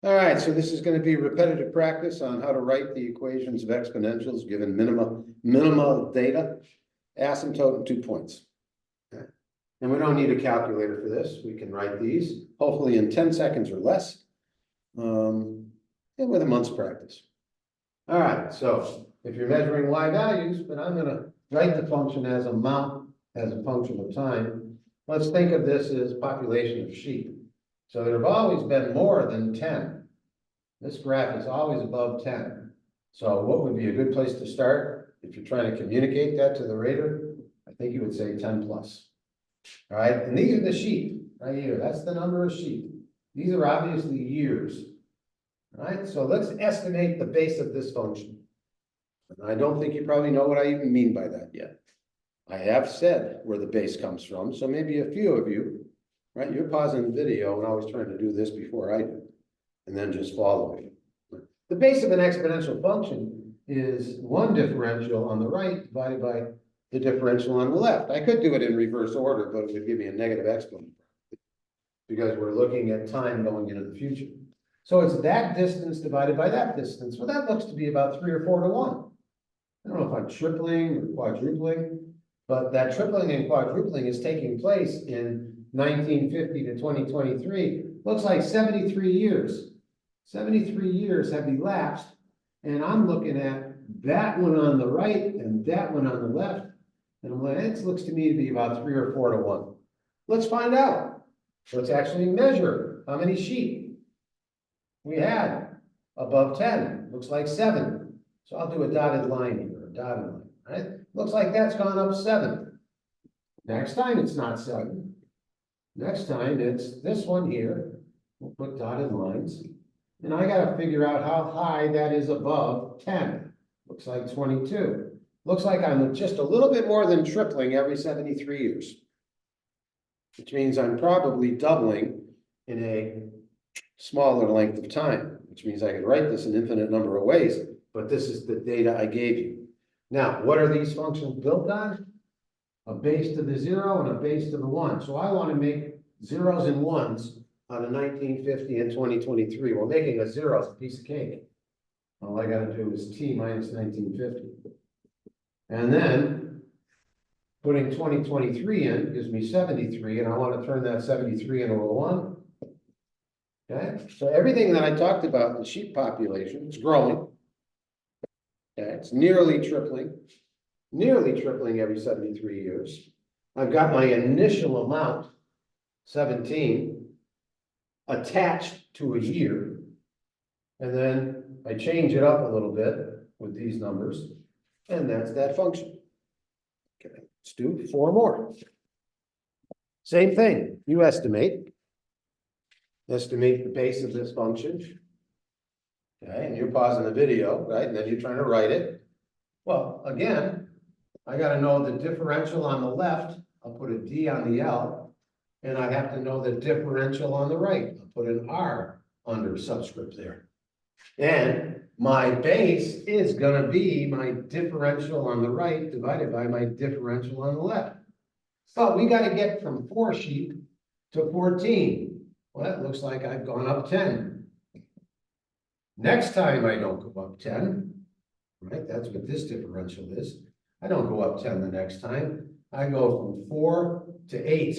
All right, so this is going to be repetitive practice on how to write the equations of exponentials given minimal data, asymptote, and 2 points. Okay. And we don't need a calculator for this. We can write these hopefully in 10 seconds or less, and with a month's practice. All right, so if you're measuring y values, but I'm going to write the function as amount as a function of time. Let's think of this as population of sheep. So there have always been more than 10. This graph is always above 10. So what would be a good place to start? If you're trying to communicate that to the rater, I think you would say 10 plus. All right, and these are the sheep right here. That's the number of sheep. These are obviously years. All right, so let's estimate the base of this function. And I don't think you probably know what I even mean by that yet. I have said where the base comes from, so maybe a few of you, right? You're pausing the video and always trying to do this before I do, and then just follow me. The base of an exponential function is one differential on the right divided by the differential on the left. I could do it in reverse order, but it would give me a negative exponent because we're looking at time going into the future. So it's that distance divided by that distance. Well, that looks to be about 3 or 4 to 1. I don't know if I'm tripling or quadrupling, but that tripling and quadrupling is taking place in 1950 to 2023. Looks like 73 years. 73 years have elapsed, and I'm looking at that one on the right and that one on the left, and I'm like, it looks to me to be about 3 or 4 to 1. Let's find out. Let's actually measure how many sheep we had above 10. Looks like 7. So I'll do a dotted line here, a dotted line, right? Looks like that's gone up 7. Next time it's not 7. Next time it's this one here. We'll put dotted lines. And I got to figure out how high that is above 10. Looks like 22. Looks like I'm just a little bit more than tripling every 73 years. Which means I'm probably doubling in a smaller length of time. Which means I could write this an infinite number of ways. But this is the data I gave you. Now, what are these functions built on? A base to the 0 and a base to the 1. So I want to make zeros and ones out of 1950 and 2023. Well, making a 0 is a piece of cake. All I got to do is t minus 1950. And then putting 2023 in gives me 73, and I want to turn that 73 into a 1. Okay, so everything that I talked about in the sheep population is growing. Okay, it's nearly tripling every 73 years. I've got my initial amount, 17, attached to a year. And then I change it up a little bit with these numbers, and that's that function. Okay, let's do 4 more. Same thing, you estimate the base of this function. Okay, and you're pausing the video, right? And then you're trying to write it. Well, again, I got to know the differential on the left. I'll put a D on the L. And I have to know the differential on the right. I'll put an R under subscript there. And my base is going to be my differential on the right divided by my differential on the left. So we got to get from 4 sheep to 14. Well, that looks like I've gone up 10. Next time I don't go up 10, right? That's what this differential is. I don't go up 10 the next time. I go from 4 to 8,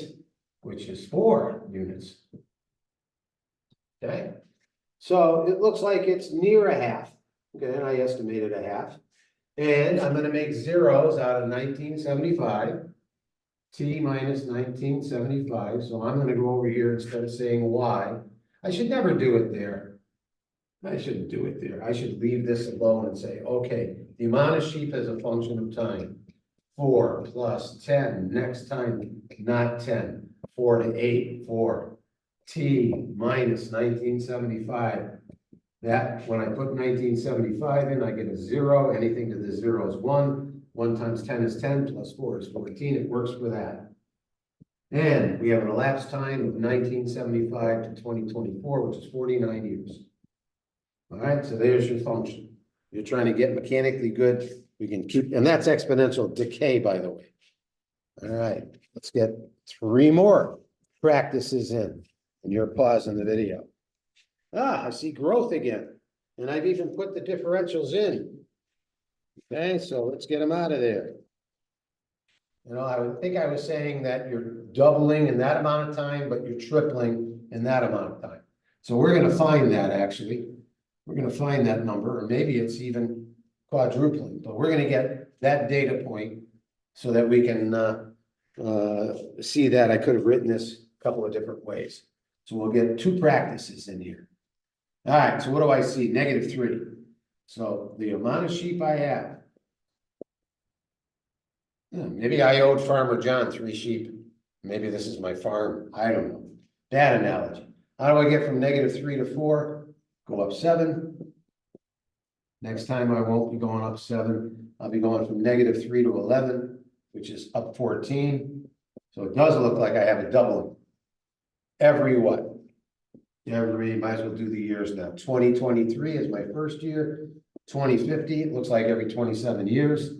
which is 4 units. Okay, so it looks like it's near a half. Okay, and I estimated a half. And I'm going to make zeros out of 1975. T minus 1975. So I'm going to go over here instead of saying y. I should never do it there. I shouldn't do it there. I should leave this alone and say, okay, the amount of sheep as a function of time. 4 plus 10. Next time, not 10. 4 to 8, 4. T minus 1975. That, when I put 1975 in, I get a 0. Anything to the 0 is 1. 1 times 10 is 10, plus 4 is 14. It works for that. And we have an elapsed time of 1975 to 2024, which is 49 years. All right, so there's your function. You're trying to get mechanically good. We can keep, and that's exponential decay, by the way. All right, let's get 3 more practices in, and you're pausing the video. Ah, I see growth again. And I've even put the differentials in. Okay, so let's get them out of there. You know, I would think I was saying that you're doubling in that amount of time, but you're tripling in that amount of time. So we're gonna find that actually. We're gonna find that number, or maybe it's even quadrupling, but we're gonna get that data point so that we can see that. I could have written this a couple of different ways. So we'll get two practices in here. All right, so what do I see? -3. So the amount of sheep I have. Maybe I owed Farmer John 3 sheep. Maybe this is my farm. I don't know. Bad analogy. How do I get from -3 to 4? Go up 7. Next time I won't be going up 7. I'll be going from -3 to 11, which is up 14. So it does look like I have a doubling. Every what? Might as well do the years now. 2023 is my first year. 2050, it looks like every 27 years.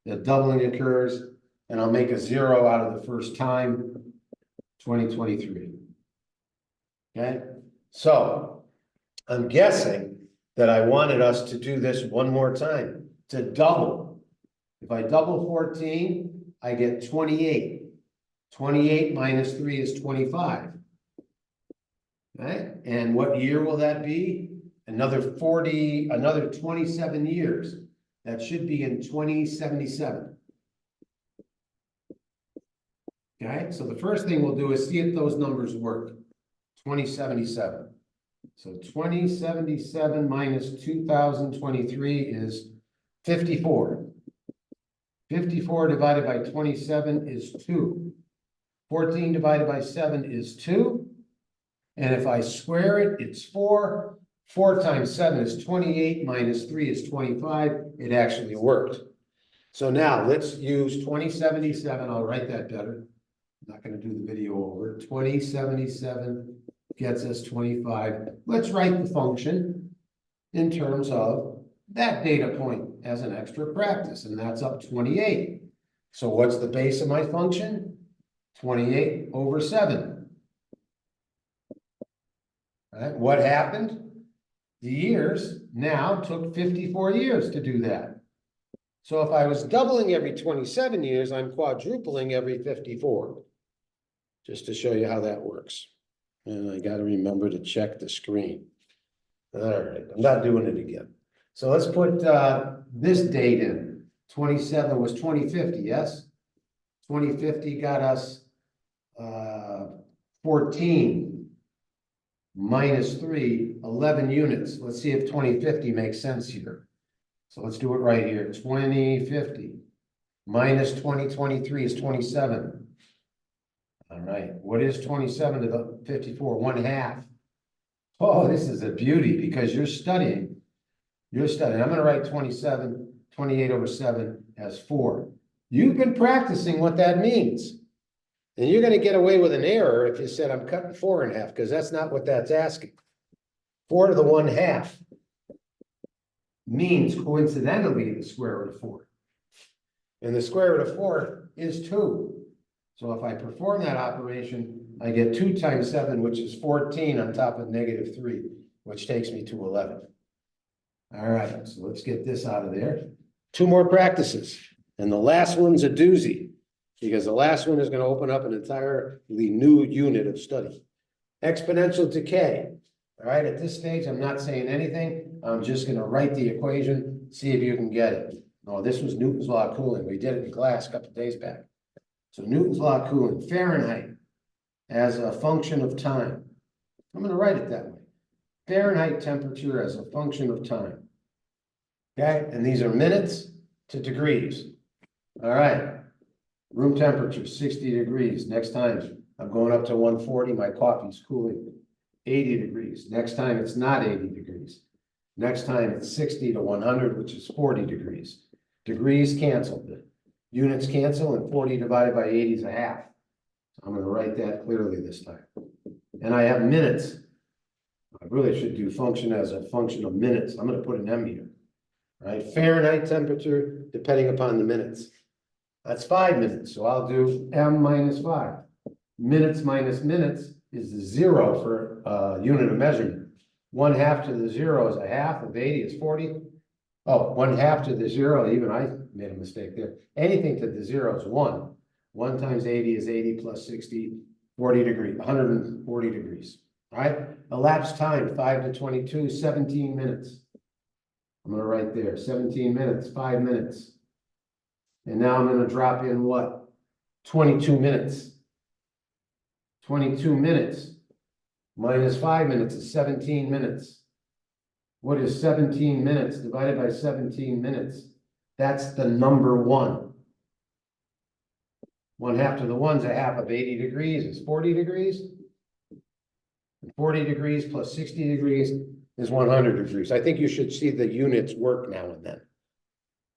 The doubling occurs, and I'll make a 0 out of the first time, 2023. Okay, so I'm guessing that I wanted us to do this one more time, to double. If I double 14, I get 28. 28 minus 3 is 25. Okay, and what year will that be? Another 27 years. That should be in 2077. Okay, so the first thing we'll do is see if those numbers work. 2077. So 2077 minus 2023 is 54. 54 divided by 27 is 2. 14 divided by 7 is 2. And if I square it, it's 4. 4 times 7 is 28, minus 3 is 25. It actually worked. So now let's use 2077. I'll write that better. I'm not going to do the video over. 2077 gets us 25. Let's write the function in terms of that data point as an extra practice, and that's up 28. So what's the base of my function? 28 over 7. All right, what happened? The years now took 54 years to do that. So if I was doubling every 27 years, I'm quadrupling every 54. Just to show you how that works. And I got to remember to check the screen. All right, I'm not doing it again. So let's put this date in. 27 was 2050, yes? 2050 got us 14. Minus 3, 11 units. Let's see if 2050 makes sense here. So let's do it right here. 2050 minus 2023 is 27. All right. What is 27 to the 54? 1/2. Oh, this is a beauty because you're studying. I'm going to write 28 over 7 as 4. You've been practicing what that means. And you're going to get away with an error if you said I'm cutting 4 in half, because that's not what that's asking. 4 to the 1/2 means coincidentally the square root of 4. And the square root of 4 is 2. So if I perform that operation, I get 2 times 7, which is 14 on top of -3, which takes me to 11. All right, so let's get this out of there. 2 more practices. And the last one's a doozy, because the last one is going to open up an entirely new unit of study. Exponential decay. All right, at this stage, I'm not saying anything. I'm just going to write the equation, see if you can get it. No, this was Newton's law of cooling. We did it in class a couple of days back. So Newton's law of cooling, Fahrenheit as a function of time. I'm going to write it that way. Fahrenheit temperature as a function of time. Okay, and these are minutes to degrees. All right. Room temperature, 60 degrees. Next time I'm going up to 140, my coffee's cooling 80 degrees. Next time it's not 80 degrees. Next time it's 60 to 100, which is 40 degrees. Degrees cancel. The units cancel, and 40 divided by 80 is 1/2. So I'm going to write that clearly this time. And I have minutes. I really should do function as a function of minutes. I'm going to put an M here. Right? Fahrenheit temperature, depending upon the minutes. That's 5 minutes, so I'll do M minus 5. Minutes minus minutes is the 0 for unit of measurement. 1/2 to the 0 is a half of 80 is 40. Oh, 1/2 to the 0, even I made a mistake there. Anything to the 0 is 1. 1 times 80 is 80 plus 60, 40 degrees, 140 degrees. All right, elapsed time, 5 to 22, 17 minutes. I'm gonna write there, 17 minutes, 5 minutes. And now I'm gonna drop in what? 22 minutes. 22 minutes minus 5 minutes is 17 minutes. What is 17 minutes divided by 17 minutes? That's the number 1. 1/2 to the 1's a half of 80 degrees is 40 degrees. And 40 degrees plus 60 degrees is 100 degrees. I think you should see the units work now and then.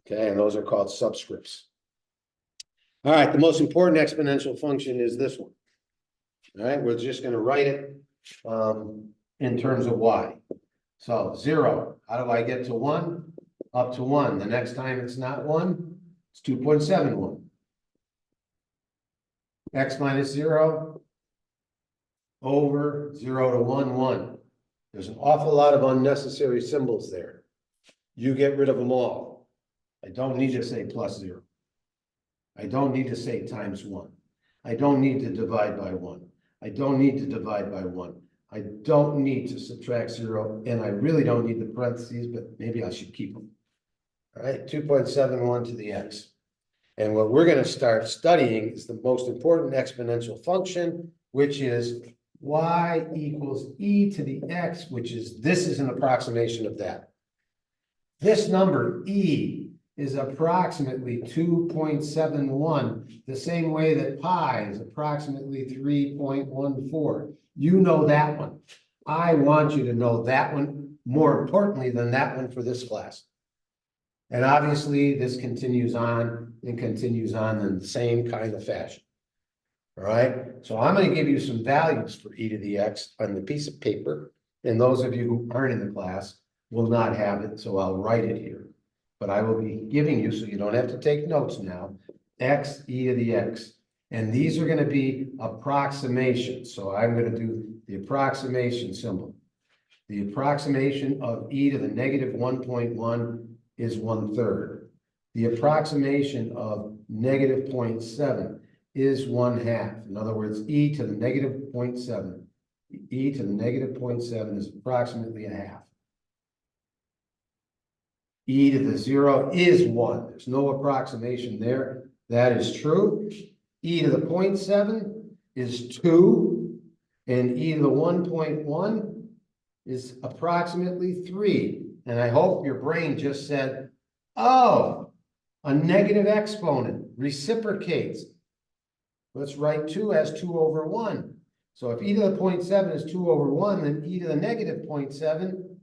Okay, and those are called subscripts. All right, the most important exponential function is this one. All right, we're just going to write it in terms of y. So 0, how do I get to 1? Up to 1. The next time it's not 1, it's 2.71. X minus 0 over 0 to 1, 1. There's an awful lot of unnecessary symbols there. You get rid of them all. I don't need to say plus 0. I don't need to say times 1. I don't need to divide by 1. I don't need to divide by 1. I don't need to subtract 0, and I really don't need the parentheses, but maybe I should keep them. All right, 2.71 to the x. And what we're going to start studying is the most important exponential function, which is y equals e to the x, which is, this is an approximation of that. This number, e, is approximately 2.71, the same way that pi is approximately 3.14. You know that one. I want you to know that one more importantly than that one for this class. And obviously, this continues on and continues on in the same kind of fashion. All right, so I'm going to give you some values for e to the x on the piece of paper. And those of you who aren't in the class will not have it, so I'll write it here. But I will be giving you, so you don't have to take notes now, x e to the x. And these are going to be approximations. So I'm going to do the approximation symbol. The approximation of e to the negative 1.1 is 1/3. The approximation of negative 0.7 is 1/2. In other words, e to the negative 0.7. E to the negative 0.7 is approximately a half. E to the 0 is 1. There's no approximation there. That is true. E to the 0.7 is 2. And e to the 1.1 is approximately 3. And I hope your brain just said, oh, a negative exponent reciprocates. Let's write 2 as 2 over 1. So if e to the 0.7 is 2 over 1, then e to the negative 0.7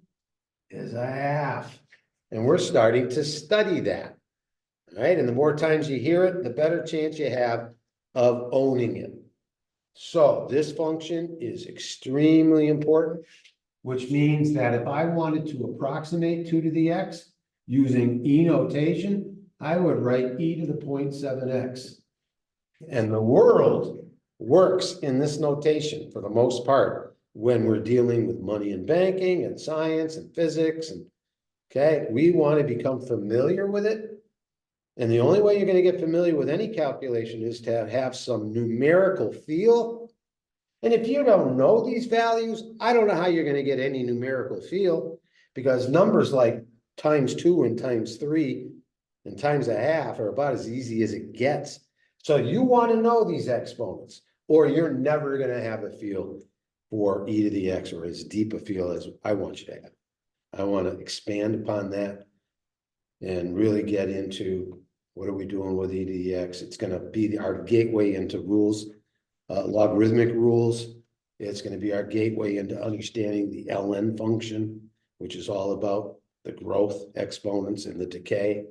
is a half. And we're starting to study that. All right, and the more times you hear it, the better chance you have of owning it. So this function is extremely important, which means that if I wanted to approximate 2 to the x using e notation, I would write e to the 0.7x. And the world works in this notation for the most part when we're dealing with money and banking and science and physics. And okay, we want to become familiar with it. And the only way you're going to get familiar with any calculation is to have some numerical feel. And if you don't know these values, I don't know how you're going to get any numerical feel, because numbers like times 2 and times 3 and times a half are about as easy as it gets. So you want to know these exponents, or you're never going to have a feel for e to the x, or as deep a feel as I want you to have. I want to expand upon that and really get into what are we doing with e to the x. It's going to be our gateway into rules, logarithmic rules. It's going to be our gateway into understanding the ln function, which is all about the growth exponents and the decay,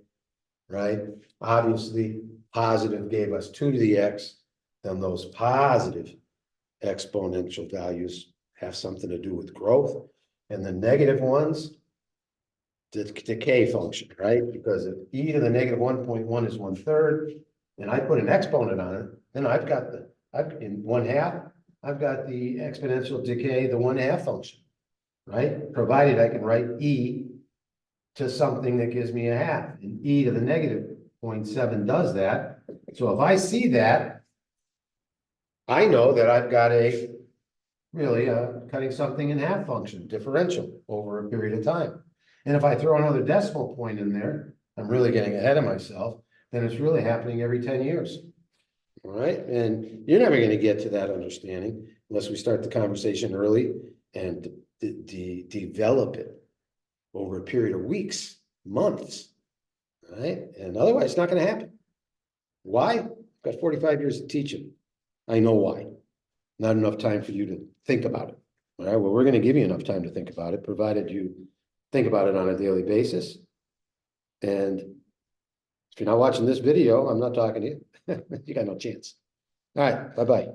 right? Obviously, positive gave us 2 to the x. Then those positive exponential values have something to do with growth. And the negative ones, the decay function, right? Because if e to the negative 1.1 is 1/3, and I put an exponent on it, then I've got in 1/2, I've got the exponential decay, the 1/2 function, right? Provided I can write e to something that gives me a half, and e to the negative 0.7 does that. So if I see that, I know that I've got a really cutting something in half function, differential over a period of time. And if I throw another decimal point in there, I'm really getting ahead of myself, then it's really happening every 10 years. All right, and you're never going to get to that understanding unless we start the conversation early and develop it over a period of weeks, months. All right, and otherwise it's not going to happen. Why? I've got 45 years of teaching. I know why. Not enough time for you to think about it. All right, well, we're going to give you enough time to think about it, provided you think about it on a daily basis. And if you're not watching this video, I'm not talking to you. You got no chance. All right, bye-bye.